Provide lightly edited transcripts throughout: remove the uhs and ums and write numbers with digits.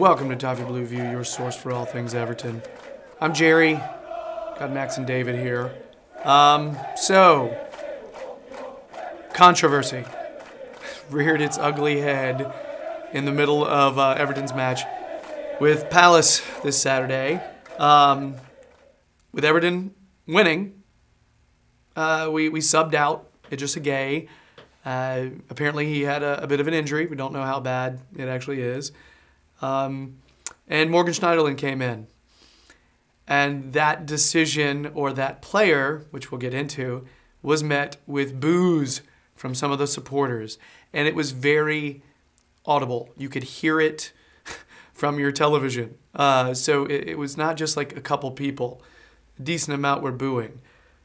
Welcome to Toffee Blue View, your source for all things Everton. I'm Gerry. Got Max and David here. Controversy reared its ugly head in the middle of Everton's match with Palace this Saturday. With Everton winning, we subbed out Idrissa Gueye. Apparently he had a bit of an injury. We don't know how bad it actually is. And Morgan Schneiderlin came in. And that decision, or that player, which we'll get into, was met with boos from some of the supporters. And it was very audible. You could hear it from your television. So it was not just like a couple people. A decent amount were booing.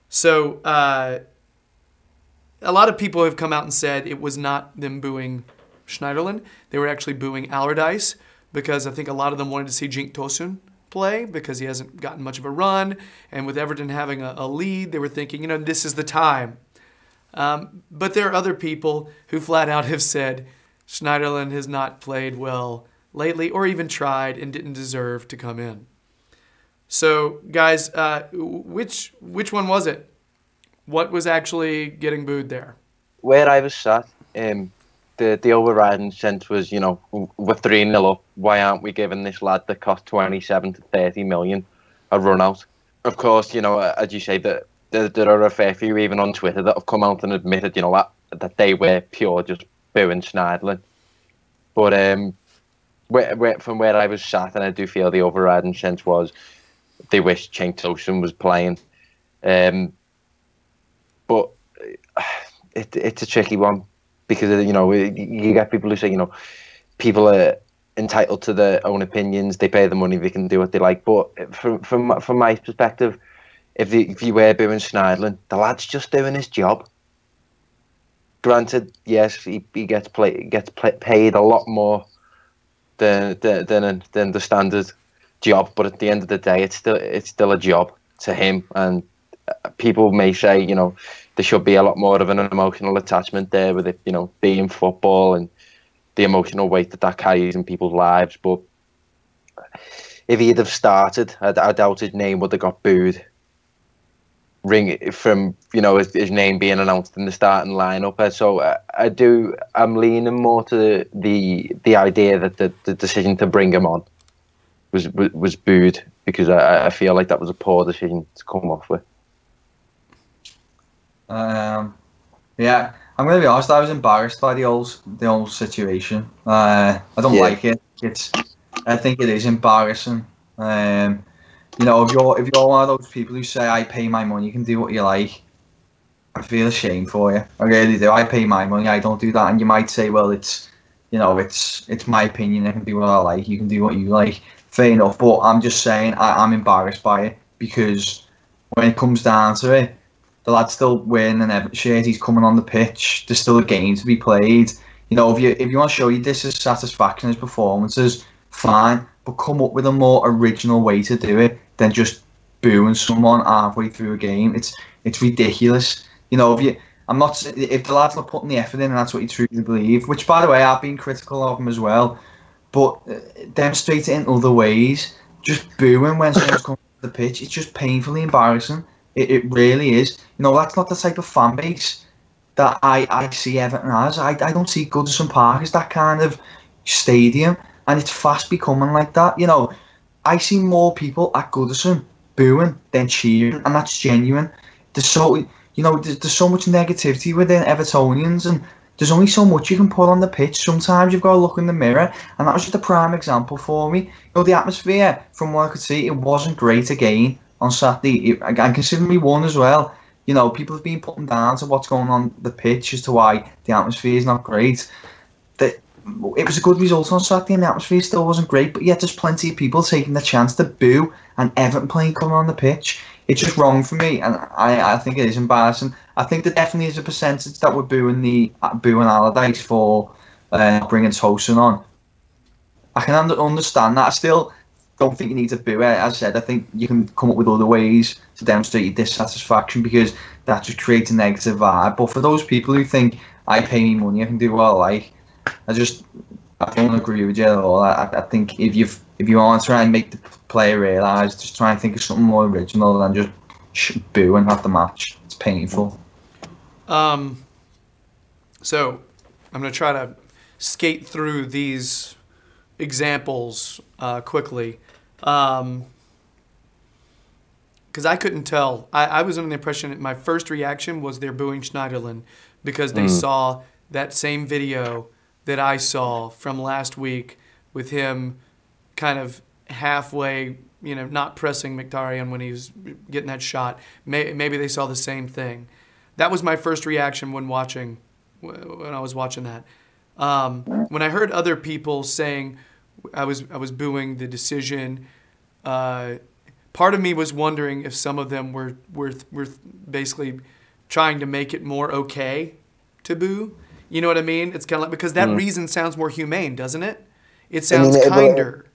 So a lot of people have come out and said it was not them booing Schneiderlin. They were actually booing Allardyce, because I think a lot of them wanted to see Cenk Tosun play because he hasn't gotten much of a run. And with Everton having a lead, they were thinking, this is the time. But there are other people who flat out have said Schneiderlin has not played well lately or even tried and didn't deserve to come in. So, guys, which one was it? What was actually getting booed there? Where I was sat, the overriding sense was, we're 3-0 up. Why aren't we giving this lad that cost 27 to 30 million a run out? Of course, as you say, that there are a fair few even on Twitter that have come out and admitted, that they were pure just booing Schneiderlin. But from where I was sat, and I do feel the overriding sense was they wish Cenk Tosun was playing. But it's a tricky one. Because, you get people who say, people are entitled to their own opinions. They pay the money, they can do what they like. But from my perspective, if you were booing Schneiderlin, the lad's just doing his job. Granted, yes, he gets paid a lot more than the standard job. But at the end of the day, it's still a job to him. And people may say, there should be a lot more of an emotional attachment there with it, being football and the emotional weight that carries in people's lives. But if he'd have started, I doubt his name would have got booed. From his name being announced in the starting lineup. So I'm leaning more to the idea that the decision to bring him on was booed, because I feel like that was a poor decision to come off with. Yeah, I'm gonna be honest. I was embarrassed by the whole situation. I don't like it. I think it is embarrassing. If you're one of those people who say I pay my money, you can do what you like, I feel ashamed for you. I really do. I pay my money. I don't do that. And you might say, well, it's my opinion. I can do what I like. You can do what you like. Fair enough. But I'm just saying I'm embarrassed by it, because when it comes down to it, the lad's still wearing an Everton shirt. He's coming on the pitch. There's still a game to be played. If you want to show your dissatisfaction, his performances, fine. But come up with a more original way to do it than just booing someone halfway through a game. It's ridiculous. If the lad's not putting the effort in, and that's what you truly believe. Which, by the way, I've been critical of him as well. But demonstrate it in other ways. Just booing when someone's coming to the pitch, it's just painfully embarrassing. It really is. That's not the type of fan base that I see Everton as. I don't see Goodison Park as that kind of stadium, and it's fast becoming like that. I see more people at Goodison booing than cheering, and that's genuine. There's so much negativity within Evertonians, and there's only so much you can put on the pitch. Sometimes you've got to look in the mirror, and that was just a prime example for me. The atmosphere, from what I could see, it wasn't great again on Saturday, and considering we won as well, people have been putting down to what's going on the pitch as to why the atmosphere is not great. It was a good result on Saturday, and the atmosphere still wasn't great, but yet there's plenty of people taking the chance to boo and Everton playing coming on the pitch. It's just wrong for me, and I think it is embarrassing. I think there definitely is a percentage that we're booing Allardyce for bringing Tosun on. I can understand that. I still don't think you need to boo it. As I said, I think you can come up with other ways to demonstrate your dissatisfaction, because that just creates a negative vibe. But for those people who think I pay me money, I can do what I like, I don't agree with you at all. I think if you want to try and make the player realise, just try and think of something more original than just boo and have the match. It's painful. So I'm going to try to skate through these examples quickly. Because I couldn't tell. I was under the impression that my first reaction was they're booing Schneiderlin because they saw that same video that I saw from last week with him kind of halfway, not pressing Mkhitaryan when he was getting that shot. Maybe they saw the same thing. That was my first reaction when I was watching that. When I heard other people saying I was booing the decision, part of me was wondering if some of them were basically trying to make it more okay to boo. You know what I mean? It's kind of like, because that reason sounds more humane, doesn't it? It sounds kinder.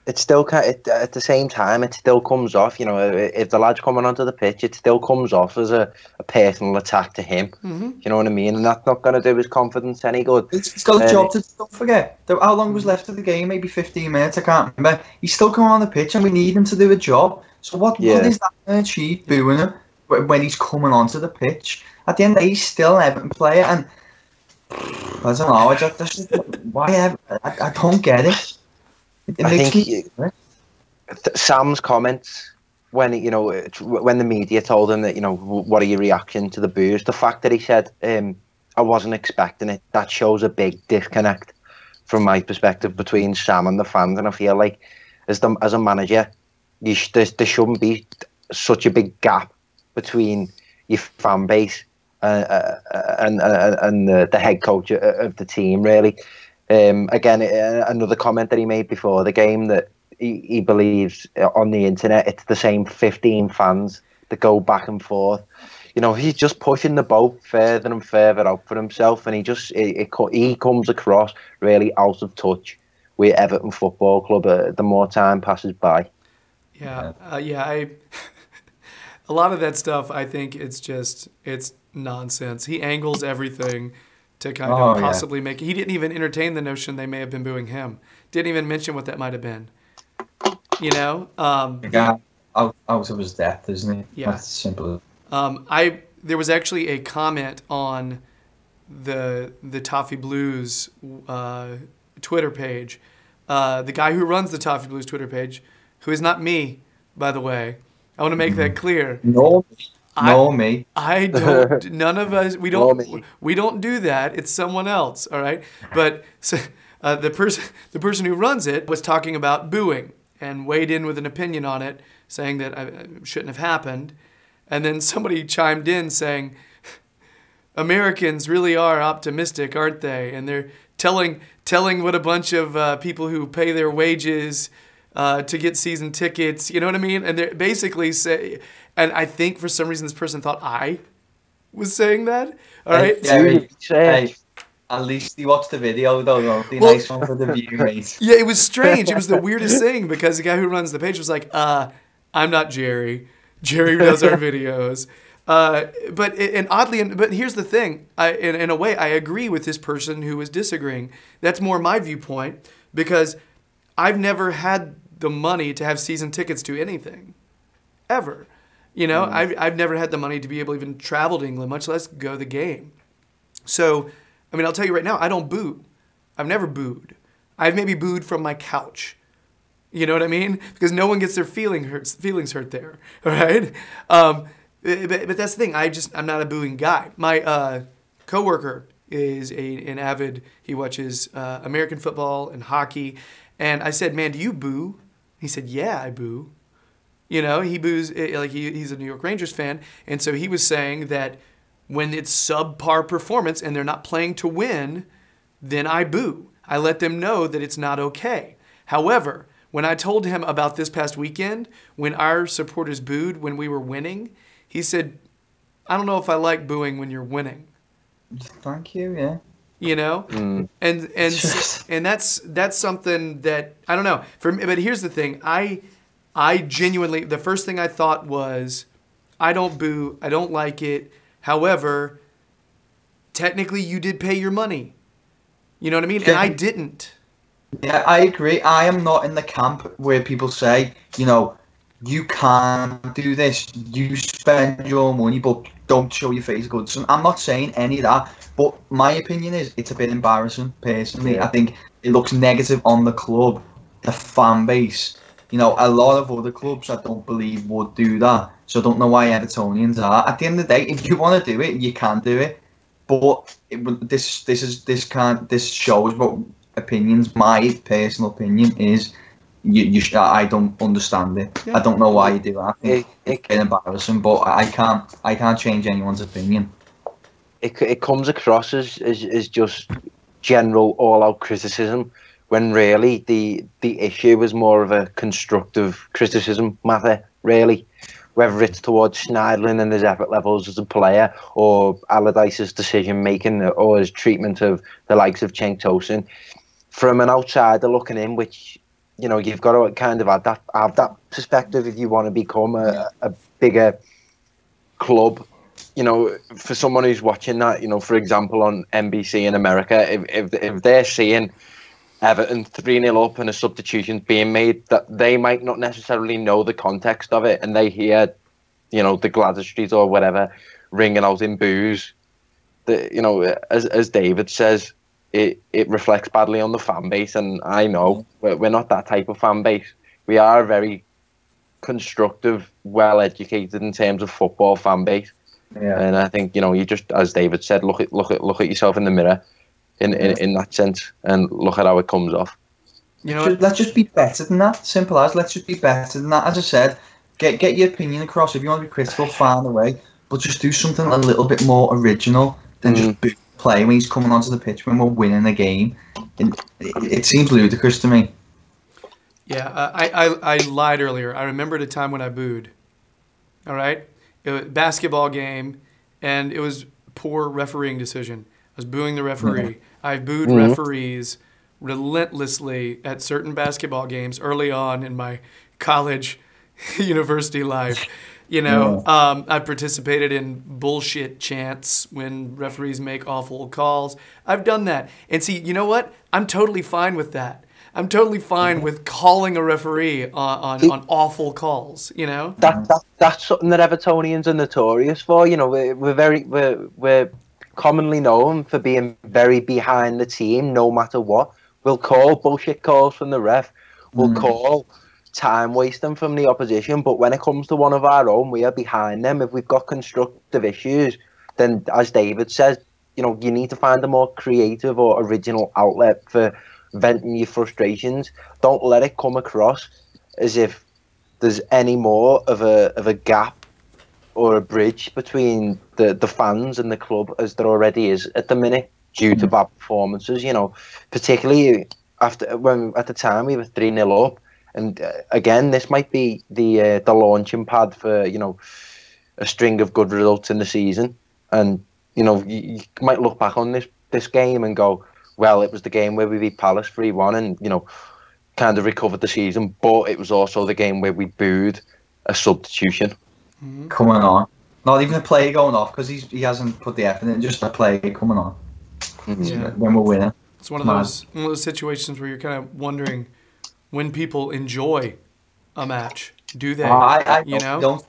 It's still at the same time, it still comes off. If the lad's coming onto the pitch, it still comes off as a personal attack to him. You know what I mean? And that's not going to do his confidence any good. He's got a job to do. Don't forget. How long was left of the game? Maybe 15 minutes. I can't remember. He's still coming on the pitch, and we need him to do a job. So what is that going to achieve booing him when he's coming onto the pitch? At the end of the day, he's still an Everton player, and I don't know. I don't get it. I think Sam's comments when when the media told him that what are your reaction to the boos, the fact that he said I wasn't expecting it, that shows a big disconnect from my perspective between Sam and the fans. And I feel like as a manager, there shouldn't be such a big gap between your fan base and the head coach of the team, really. Again, another comment that he made before the game, that he believes on the internet it's the same 15 fans that go back and forth. He's just pushing the boat further and further out for himself, and he comes across really out of touch with Everton Football Club the more time passes by. A lot of that stuff, I think it's nonsense. He angles everything to kind of possibly make it. He didn't even entertain the notion they may have been booing him. Didn't even mention what that might have been. The guy out of his depth, isn't he? Yeah. That's simple. There was actually a comment on the Toffee Blues Twitter page. The guy who runs the Toffee Blues Twitter page, who is not me, by the way. I want to make that clear. No, me. I don't. None of us. We don't do that. It's someone else. All right. But so, the person who runs it was talking about booing and weighed in with an opinion on it, saying that it shouldn't have happened. And then somebody chimed in saying, Americans really are optimistic, aren't they? And they're telling what a bunch of people who pay their wages to get season tickets. You know what I mean? And they basically say. And I think for some reason this person thought I was saying that. All right. Hey, at least you watched the video, though. Be nice one for the view, mate. Yeah, it was strange. It was the weirdest thing because the guy who runs the page was like, I'm not Gerry. Gerry does our videos. But here's the thing. In a way, I agree with this person who was disagreeing. That's more my viewpoint because I've never had the money to have season tickets to anything, ever. I've never had the money to be able to even travel to England, much less go to the game. So, I'll tell you right now, I don't boo. I've never booed. I've maybe booed from my couch. You know what I mean? Because no one gets their feelings hurt there. All right? But that's the thing. I'm not a booing guy. My coworker is an avid. He watches American football and hockey. And I said, "Man, do you boo?" He said, "Yeah, I boo." He boos, like he's a New York Rangers fan, and so he was saying that when it's subpar performance and they're not playing to win, then I boo. I let them know that it's not okay. However, when I told him about this past weekend, when our supporters booed when we were winning, he said, "I don't know if I like booing when you're winning." Thank you, yeah. And that's something that I don't know. For me, but here's the thing, I genuinely, the first thing I thought was, I don't boo, I don't like it. However, technically you did pay your money. You know what I mean? And I didn't. Yeah, I agree. I am not in the camp where people say, you can't do this. You spend your money, but don't show your face good. So I'm not saying any of that. But my opinion is it's a bit embarrassing, personally. Yeah. I think it looks negative on the club, the fan base. A lot of other clubs I don't believe would do that. So I don't know why Evertonians are. At the end of the day, if you want to do it, you can do it. But this shows what opinions. My personal opinion is I don't understand it. Yeah. I don't know why you do that. It's embarrassing, but I can't change anyone's opinion. It comes across as just general all-out criticism, when really the issue is more of a constructive criticism matter, really. Whether it's towards Schneiderlin and his effort levels as a player, or Allardyce's decision-making, or his treatment of the likes of Cenk Tosun. From an outsider looking in, which, you've got to kind of have that perspective if you want to become a bigger club. For someone who's watching that, for example, on NBC in America, if they're seeing Everton 3-0 up and a substitution being made, that they might not necessarily know the context of it, and they hear, the Gladys Street or whatever ringing out in boos, as David says, it reflects badly on the fan base. And I know we're not that type of fan base. We are a very constructive, well-educated in terms of football fan base. Yeah. And I think, you just, as David said, look at yourself in the mirror in that sense, and look at how it comes off. Let's just be better than that. Simple as. Let's just be better than that. As I said, get your opinion across. If you want to be critical, far away, but just do something a little bit more original than just play when he's coming onto the pitch when we're winning the game. It seems ludicrous to me. Yeah, I lied earlier. I remembered a time when I booed. All right? It was a basketball game, and it was poor refereeing decision. I was booing the referee. I booed referees relentlessly at certain basketball games early on in my college, university life. I participated in bullshit chants when referees make awful calls. I've done that. And see, you know what? I'm totally fine with that. I'm totally fine with calling a referee on awful calls, That's something that Evertonians are notorious for. We're commonly known for being very behind the team, no matter what. We'll call bullshit calls from the ref. We'll call time wasting from the opposition. But when it comes to one of our own, we are behind them. If we've got constructive issues, then, as David says, you need to find a more creative or original outlet for venting your frustrations. Don't let it come across as if there's any more of a gap or a bridge between the fans and the club as there already is at the minute, due to bad performances. Particularly at the time we were 3-0 up, and again, this might be the launching pad for a string of good results in the season. And you might look back on this game and go, well, it was the game where we beat Palace 3-1 and, kind of recovered the season. But it was also the game where we booed a substitution. Coming on. Not even a player going off, because he hasn't put the effort in, just a player coming on. Yeah. When we're winning. It's one of those situations where you're kind of wondering when people enjoy a match. Do they? I don't.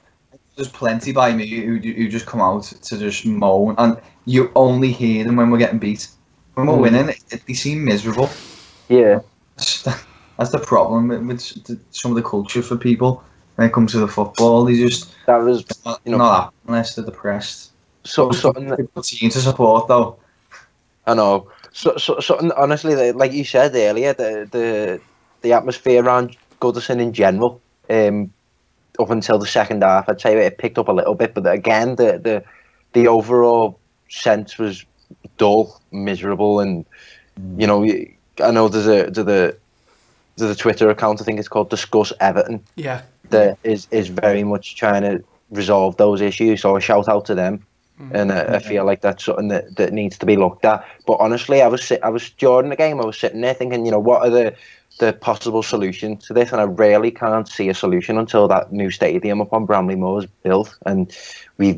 There's plenty by me who just come out to just moan, and you only hear them when we're getting beat. When we're winning, they seem miserable. Yeah. That's the problem with some of the culture for people when it comes to the football. They just not unless they're depressed. So something that team to support though. I know. So honestly, like you said earlier, the atmosphere around Goodison in general, up until the second half, I'd say it picked up a little bit, but again, the overall sense was dull, miserable, and I know there's a Twitter account, I think it's called Discuss Everton. Yeah. That is very much trying to resolve those issues. So a shout out to them. And I feel like that's something that needs to be looked at. But honestly, I was during the game, I was sitting there thinking, what are the possible solutions to this? And I really can't see a solution until that new stadium up on Bramley Moor is built and we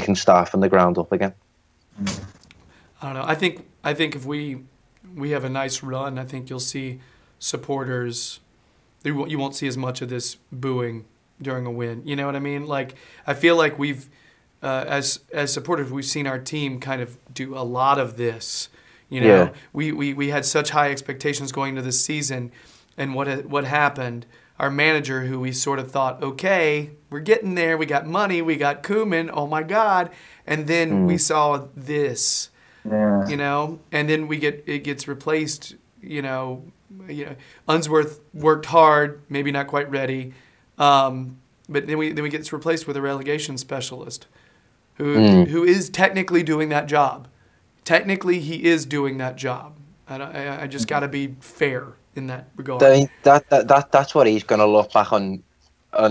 can start from the ground up again. I don't know. I think if we we have a nice run, I think you'll see supporters. You won't see as much of this booing during a win. You know what I mean? Like, I feel like we've, as supporters, we've seen our team kind of do a lot of this. You know, we had such high expectations going into this season, and what happened? Our manager, who we sort of thought, okay, we're getting there. We got money. We got Koeman. Oh my God! And then we saw this. Yeah. You know, and then it gets replaced. You know, Unsworth worked hard, maybe not quite ready, but then we gets replaced with a relegation specialist, who is technically doing that job. Technically, he is doing that job. I just got to be fair in that regard. I mean, that's what he's going to look back on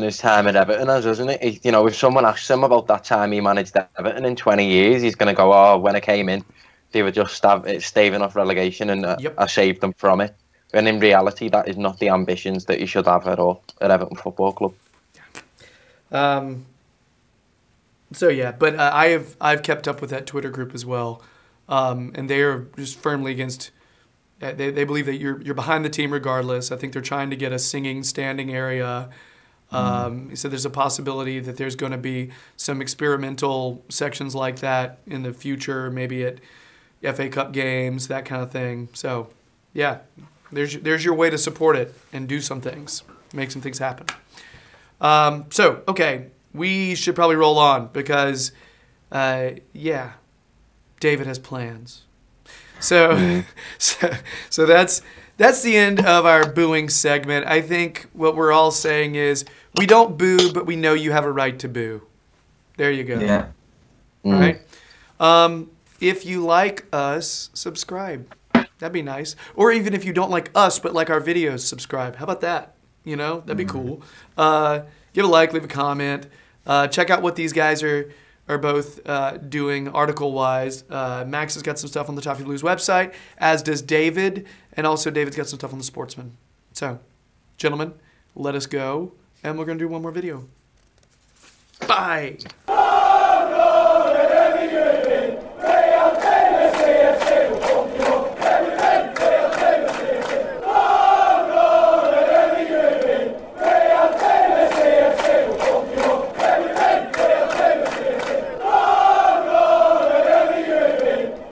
his time at Everton as, isn't it? You know, if someone asks him about that time he managed Everton in 20 years, he's going to go, oh, when I came in, they were just staving off relegation, and I saved them from it. And in reality, that is not the ambitions that you should have at all at Everton Football Club. So yeah, but I've kept up with that Twitter group as well, and they are just firmly against. They believe that you're behind the team regardless. I think they're trying to get a singing standing area. He said there's a possibility that there's going to be some experimental sections like that in the future, maybe at FA Cup games, that kind of thing. So, yeah, there's your way to support it and do some things, make some things happen. So, okay, we should probably roll on because, yeah, David has plans. So, so that's the end of our booing segment. I think what we're all saying is we don't boo, but we know you have a right to boo. There you go. Yeah. All right. If you like us, subscribe. That'd be nice. Or even if you don't like us but like our videos, subscribe. How about that? You know, that'd be cool. Give a like, leave a comment. Check out what these guys are both doing article-wise. Max has got some stuff on the Toffee Blues website, as does David, and also David's got some stuff on the Sportsman. So, gentlemen, let us go, and we're going to do one more video. Bye!